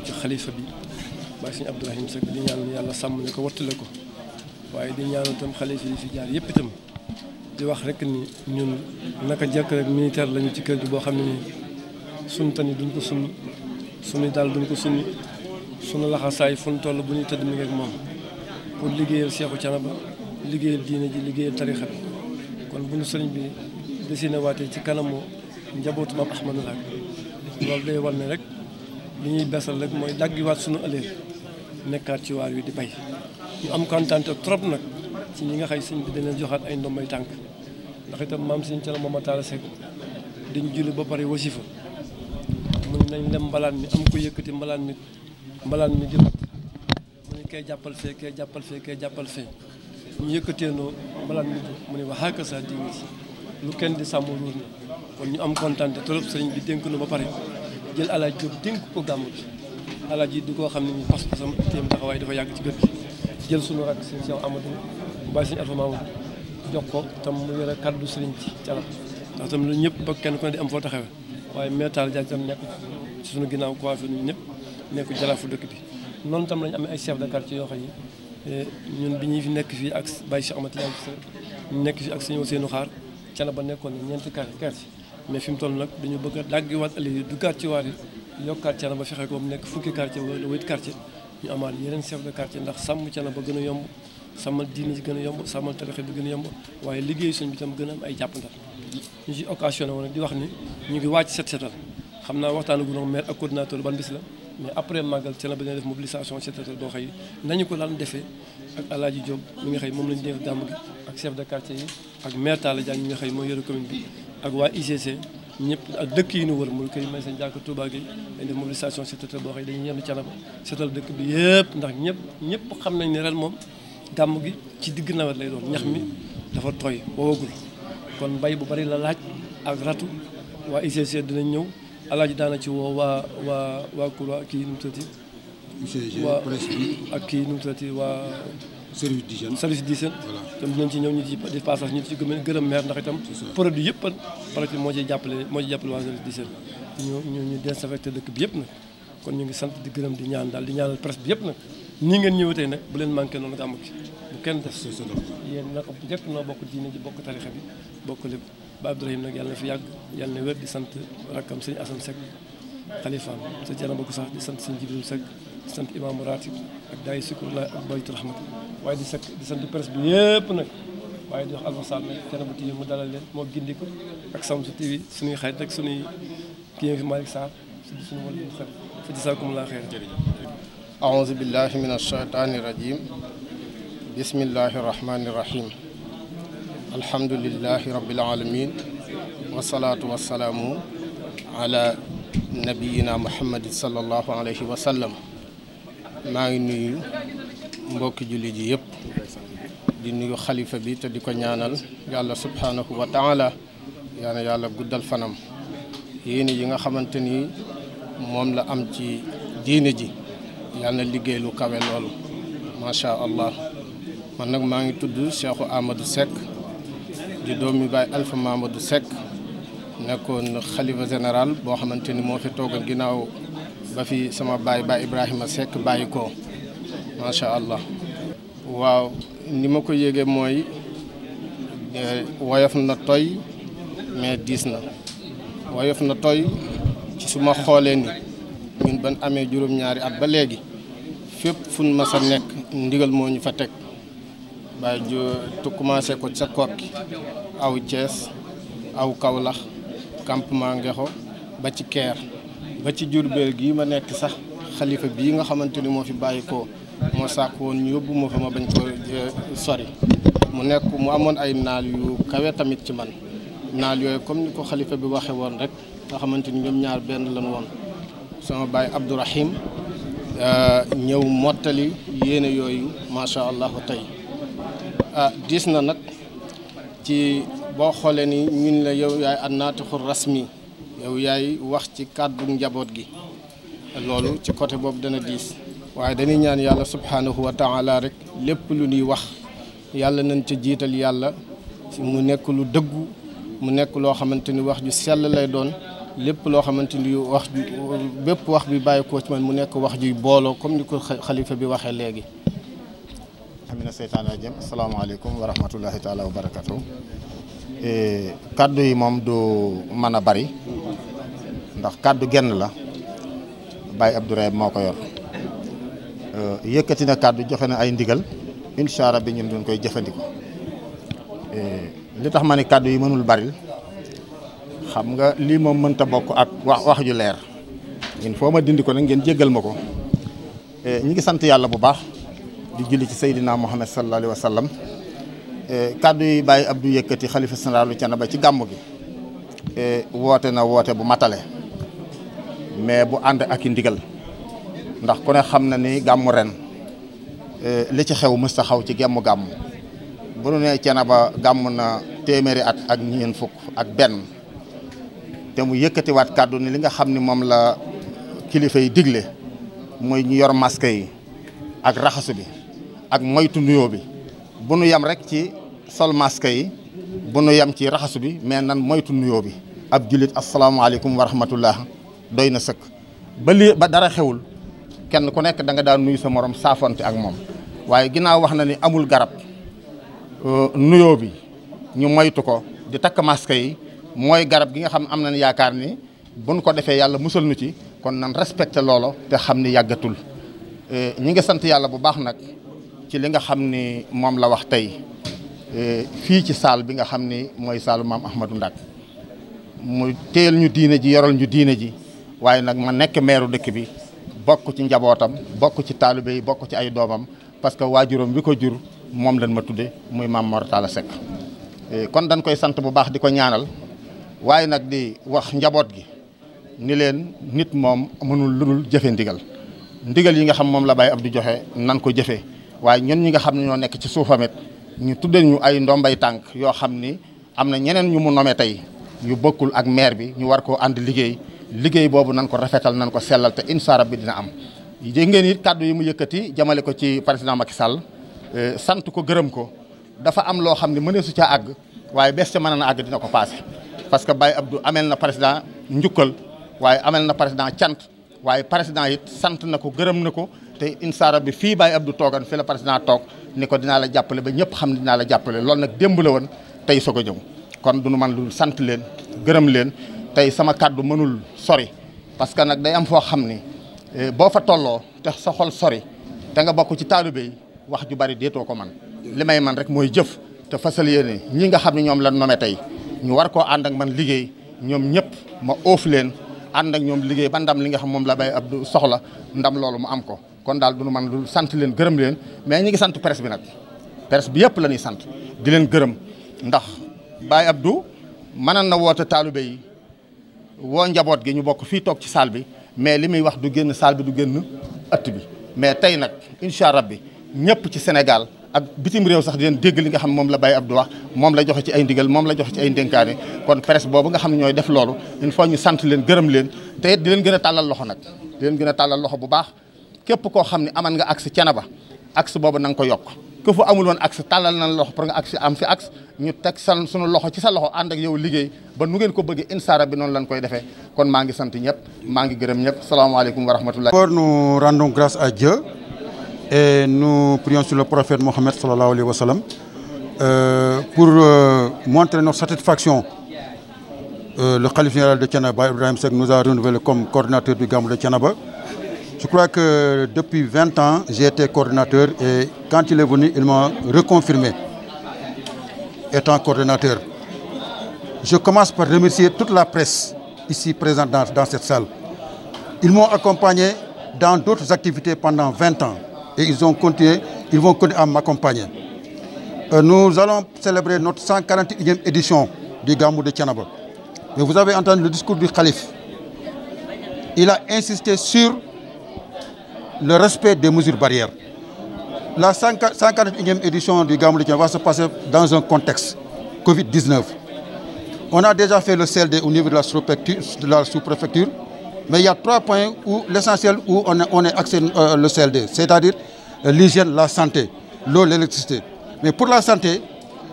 ci xalifa bi Baye Serigne Abdourahim Seck di ñaan yàlla sàmm ne ko wattale ko waaye di ñaan itam xalifa yi fi jaar yëpp itam di wax rek ni ñun naka jekk rek militaire lañu ci kër gi boo xam ne nii suñu tani duñ ko suñu daal duñ ko suñu laxasaay fu ñu toll bu ñuy tëdd mi ngi ak moom pour liggéeyal Seexu Canaba liggéeyal diine ji liggéeyal tarixa bi kon bu ñu sëriñ bi dessiné waatee ci kanamu njabootu maam Ahmadou Laak loolu day war ne rek li ñuy besal rek mooy daggiwaat suñu ëllëg nekkaat ci waar wi di bay ñu am kontaan trop nag ci ñi nga xay sëñ bi dana joxaat ay ndombay tànk ndax itam maam sëñ Canaba Mama Talla Seck dañu julli ba pare wasifa mu ne nañ lem mbalaan mi am ko yëkkati mbalaan mi di mat mu ne kay jàppal fee kay jàppal fee kay jàppal fee ñu yëkkateenoo mbalaan mi mu ne waxaaka sa diine si lu kenn di sàmm ruur na kon ñu am kontaan trop sëriñ bi dénk na ba pare jël alaaj Jóob dénk ko gàmmu ji alaaj yi di koo xam ne ñu pas-pasam téem taxawaay dafa yàgg ci gër gi jël suñu rak sëñ Cheikh Amadou bàyyi sëñ Alpha Mamadou jox ko tam mu yore kaddu sëriñ ci Canaba ndax tam lu ñëpp ba kenn ku ne di am foo taxawee waaye meetaal jaaj tam nekk ci suñu ginnaaw coiffé ñun ñëpp nekk jaraafu dëkk bi noonu tam lañu amee ay chef de quartier yoo xam ne ñun bi ñuy fi nekk fii ak Baye Cheikh Amadou ñu nekk fii ak sëñ Ousseynou Xaar Canaba nekkoon ne ñeenti quartier mais fi mu toll nag dañu bëgg a daggiwaat ëllëg yi duggaat ci waar yi yokkaat Canaba fexe ko mu nekk fukki quartier wala 8 quartier ñu amaat yeneen chef de quartier ndax sàmm Canaba gën a yomb sàmmal diine ji gën a yomb sàmmal tarixa bi gën a yomb waaye liggéeyu suñ bi tam gën a am ay jàppandal ñu ci occasionné woon di wax ni ñu ngi wàcc setal xam naa waxtaanu gu maire ak coordinateur ban bis la mais après màggal Canaba dina def mobilisation setal boo xëy nañu ko daan defee ak Alaaji Diop mi nga xëy moom lañu dénk gàmm gi ak chef de quartier yi ak maire Talla Diagne mi nga xëy mooy yore commune bi ak waa ICC ñëpp ak dëkk yi ñu wër muy kër may sañ jàkk Touba gi dañ def mobilisation setal boo xëy dañuy yenn Canaba setal dëkk bi yëpp ndax ñëpp xam nañ ne ren moom gàmm gi ci digg nawet lay doon ñax mi dafa tooy wowagul kon mbay bu bari la laaj ak ratu waa ICC dinañ ñëw alaaji daana ci woo waa Koura kii nu mu tuddati waa presse bi ak kii nu mu tuddati waa service d'hygiène tam dinañ ci ñëw ñu ci di passage ñu ci gërëm maire ndax itam produit yëpp peut-être moo ciy jàppale waa service d'hygiène ñu désinfecté dëkk bi yëpp nag kon ñu ngi sant di gërëm di ñaan daal di ñaanal presse bi yëpp nag nii ngeen ñëwatee nag bu leen manqué noonu gàmmu gi bu kenn def yéen nag njëkk noo bokk diine ji bokk tarixa bi bokk lépp ba Abdourahim nag yàlla na fi yàgg yàlla na wér di sant rakkam sëñ Assane Seck xalifaam sa Canaba ko sax di sant sëñ Jibril Seck di sant imaamu ratib ak daay Sikurlaay ak baytu rahmat waaye di sant presse bi yëpp nag waaye di wax Alpha Sall nag Canaba TV mu dalal leen moo gindi ko ak Samsu TV suñuy xarit rek suñuy kii fi Malick Sarr suñu wàllu xel fa jazaakumullahu xayran. أعوذ بالله من الشيطان الرجيم بسم الله الرحمن الرحيم الحمد لله رب العالمين والصلاة والسلام على نبينا محمد صلى الله عليه وسلم maa ngi nuyu mbokki jullit yi yëpp di nuyu xalifa bi te di ko ñaanal yàlla subhanahu wa taala yàlla guddal fanam yéene yi nga xamante ni moom la am ci diine ji yàlla na liggéey lu kawe loolu macha allah man nag maa ngi tudd Cheikhu Amadou Seck di doomi baay Alpha Mamadou Seck nekkoon xalifa général boo xamante ni moo fi toogal ginnaaw ba fi sama baay Ibrahima Seck bàyyi ko macha allah. waaw ni ma ko yéegee mooy woyof na toy mais diis na woyof na toy ci su ma xoolee ni ñun ban amee juróom-ñaari at ba léegi fépp fu ñu mas a nekk ndigal moo ñu fa teg bàyyi tu commencé ko sa Kokki aw Thiès aw Kaolack campement Ngexo ba ci Keer ba ci Diourbel gii ma nekk sax xalifa bii nga xamante ni moo fi bàyyi ko moo sàkk woon ñu yóbbu ma fa ma bañ ko sori mu amoon ay naal yu kawe tamit ci man naal yooyu comme ni ko xalifa bi waxe woon rek nga xamante ni ñoom ñaar benn lan woon sama baay Abdourahim ñëw mottali yéene yooyu macha allah tey diis na nag ci boo xoolee ni ñun la yow yaay annaatixu rasmi yow yaay wax ci kàddu njaboot gi loolu ci côté boobu dana diis waaye dañuy ñaan yàlla subhanahu wa taala rek lépp lu ñuy wax yàlla nañ ca jiital yàlla mu nekk lu dëggu mu nekk loo xamante ni wax ju sell lay doon lépp loo xamante ni wax ju bépp wax bi bàyyi ko ci man mu nekk wax juy booloo comme ni ko xalifa bi waxee léegi. amina seytaan rajim asalaamaaleykum wa rahmatullahi taala wa barakatu. kaddu yi moom du mën a bari ndax kaddu genn la Baye Abdou Rahim moo ko yor yëkkati na kaddu joxe na ay ndigal incha allah bi ñun duñ koy jëfandikoo li tax ma ne kaddu yi mënul bari xam nga lii moom mënta bokk ak wax ju leer il faut ma dindi ko nag ngeen jéggal ma ko. ñi ngi sant yàlla bu baax di julli ci Seydina Muhammad sallallahu alayhi wa sallam kaddu yi Baye Abdou yëkkati xalifa généralu Thiénaba ci gàmmu gi woote na woote bu matale mais bu ànd ak i ndigal ndax ku ne xam na ni gàmmu ren li ci xew mës ta xaw ci gàmmu bu nu nee Thiénaba gàmm na téeméeri at ak ñeent fukk ak benn te mu yëkkatiwaat kàddu ni li nga xam ni moom la kilifa yi digle mooy ñu yor masque yi ak raxasu bi ak moytu nuyoo bi bu nu yem rek ci sol masque yi bu nu yem ci raxasu bi mais nan moytu nuyoo bi ab jullit asalaamaaleykum wa rahmatullah doy na sëkk ba dara xewul kenn ku nekk da nga daan nuyu sa morom saafonte ak moom waaye ginnaaw wax na ni amul garab nuyoo bi ñu moytu ko di takk masque yi mooy garab gi nga xam am nañ yaakaar ni buñ ko defee yàlla musal nu ci kon nan respecté loolo te xam ni yàggatul ñi ngi sant yàlla bu baax nag ci li nga xam ni moom la wax tey fii ci saal bi nga xam ni mooy saalu maam Ahmadou Ndak mu téyel ñu diine ji yoral ñu diine ji waaye nag ma nekk meeru dëkk bi bokk ci njabootam bokk ci taalibe yi bokk ci ay doomam parce que waajuram bi ko jur moom lañ ma tudde muy maam Mor Talla Seck kon dañ koy sant bu baax di ko ñaanal waaye nag di wax njaboot gi ni leen nit moom mënul ludul jëfe ndigal yi nga xam moom la Baye Abdou joxe nan ko jëfe waaye ñun ñi nga xam ne ñoo nekk ci suufamit ñu tuddee ñu ay ndombay tànk yoo xam ni am na ñeneen ñu mu nome tey ñu bokkul ak maire bi ñu war koo ànd liggéey boobu nan ko rafetal nan ko sellal te incha allah bi dina am. dégg ngeen it kàddu yi mu yëkkati jamale ko ci président Macky Sall sant ko gërëm ko dafa am loo xam ne mënee su caa àgg waaye bés ca mën na àgg dina ko passé parce que Baye Abdou amel na président njukkal waaye amel na président cant waaye président it sant na ko gërëm na ko te incha allah bi fii Baye Abdou toogan fi la président toog ni ko dinaa la jàppale ba ñëpp xam ne dinaa la jàppale loolu nag démb la woon tey soog a ñëw kon du nu man lu sant leen gërëm leen tey sama kàddu mënul sori parce que nag day am foo xam ni boo fa tolloo te sa xol sori te nga bokk ci taalibe yi wax ju bari deetoo ko man li may man rek mooy jëf te fasal yéene ñi nga xam ne ñoom la nome tey ñu war koo ànd ak man liggéey ñoom ñëpp ma oof leen ànd ak ñoom liggéey ba ndam li nga xam moom la Baye Abdou soxla ndam loolu mu am ko kon daal du nu man lu sant leen gërëm leen mais ñi ngi sant presse bi nag presse bi yëpp la ñuy sant di leen gërëm ndax Baye Abdou mënoon na woote taalibe yi woo njaboot gi ñu bokk fii toog ci salle bi mais li muy wax du génn salle bi du génn ëtt bi mais tey nag incha allah bi ñëpp ci Sénégal ak bitim réew sax di leen dégg li nga xam moom la Baye Abdou wax moom la joxe ci ay ndigal moom la joxe ci ay ndénkaane kon presse boobu nga xam ne ñooy def loolu il faut ñu sant leen gërëm leen te di leen gën a tàllal loxo nag di leen gën a tàllal loxo bu baax képp koo xam ne aman nga accès Thiénaba accès boobu na nga ko yokk ku fu amul woon accès tàllal nañ loxo pour nga accès am fi accès ñu teg sunu loxo ci sa loxo ànd ak yow liggéey ba nu ngeen ko bëggee insaara bi noonu lañ koy defee kon maa ngi sant ñëpp maa ngi gërëm ñëpp salaamaaleykum wa rahmatullah. D'abord, nous rendons grâce à Dieu et nous prions sur le prophète Mohammed sallallahu alayhi wa sallam pour montrer notre satisfaction. Le khalife général de Thiénaba, Baye Abdou Rahim Seck, nous a renouvelé comme coordinateur du Gamou de Thiénaba. Je crois que depuis 20 ans, j'ai été coordinateur et quand il est venu, il m'a reconfirmé étant coordinateur. Je commence par remercier toute la presse ici présente dans cette salle. Ils m'ont accompagné dans d'autres activités pendant 20 ans et ils vont continuer à m'accompagner. Nous allons célébrer notre 141e édition du Gamou de Thiénaba. Mais vous avez entendu le discours du calife. Il a insisté sur le respect des mesures barrières. La 141e édition du Gamou de Thiénaba va se passer dans un contexte Covid-19. On a déjà fait le CLD au niveau de la sous-préfecture, mais il y a 3 points où l'essentiel où on est axé le CLD, c'est-à-dire l'hygiène, la santé, l'eau, l'électricité. Mais pour la santé,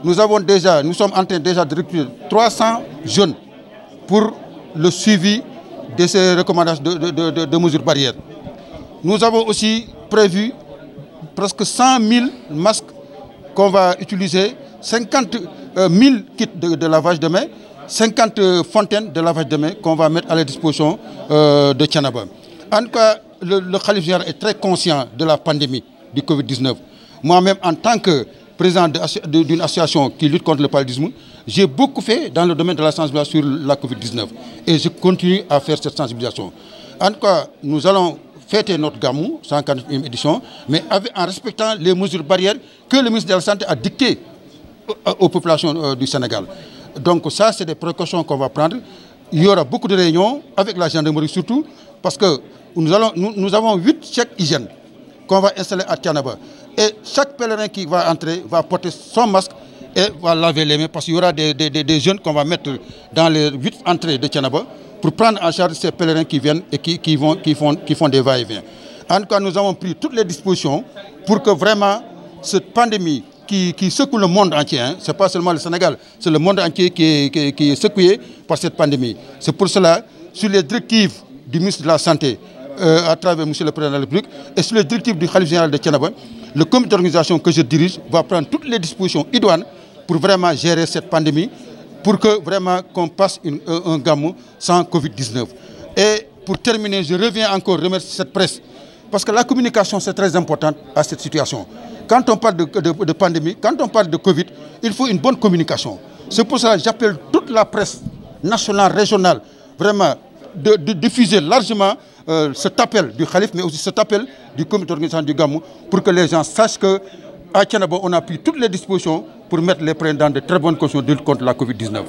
nous sommes en train déjà de recruter 300 jeunes pour le suivi de ces recommandations de mesures barrières. Nous avons aussi prévu presque 100 000 masques qu'on va utiliser, 50 000 kits de lavage de mains, 50 fontaines de lavage de mains qu'on va mettre à la disposition de Thiénaba. En tout cas, le Khalife général est très conscient de la pandémie du Covid-19. Moi-même, en tant que président d'une association qui lutte contre le paludisme, j'ai beaucoup fait dans le domaine de la sensibilisation sur la Covid-19. Et je continue à faire cette sensibilisation. En tout cas, nous allons fêter notre Gamou, 141e édition, mais en respectant les mesures barrières que le ministre de la Santé a dictées aux populations du Sénégal. Donc ça, c'est des précautions qu'on va prendre. Il y aura beaucoup de réunions avec la gendarmerie surtout, parce que nous avons 8 chèques hygiène qu'on va installer à Thiénaba. Et chaque pèlerin qui va entrer va porter son masque et va laver les mains, parce qu'il y aura des jeunes qu'on va mettre dans les 8 entrées de Thiénaba pour prendre en charge ces pèlerins qui viennent et qui font des va-et-vient. En tout cas, nous avons pris toutes les dispositions pour que vraiment cette pandémie qui secoue le monde entier, hein, ce n'est pas seulement le Sénégal, c'est le monde entier qui est secoué par cette pandémie. C'est pour cela, sur les directives du ministre de la Santé, à travers M. le Président de la République, et sur les directives du Khalife général de Thiénaba, le comité d'organisation que je dirige va prendre toutes les dispositions idoines pour vraiment gérer cette pandémie, pour que vraiment qu'on passe un Gamou sans Covid-19. Et pour terminer, je reviens encore remercier cette presse, parce que la communication c'est très important à cette situation. Quand on parle de pandémie, quand on parle de Covid, il faut une bonne communication. C'est pour cela que j'appelle toute la presse nationale, régionale, vraiment de diffuser largement cet appel du Khalife, mais aussi cet appel du comité d'organisation du Gamou, pour que les gens sachent qu'à Thiénaba, on a pris toutes les dispositions pour mettre les pèlerins dans de très bonnes conditions de lutte contre la Covid-19.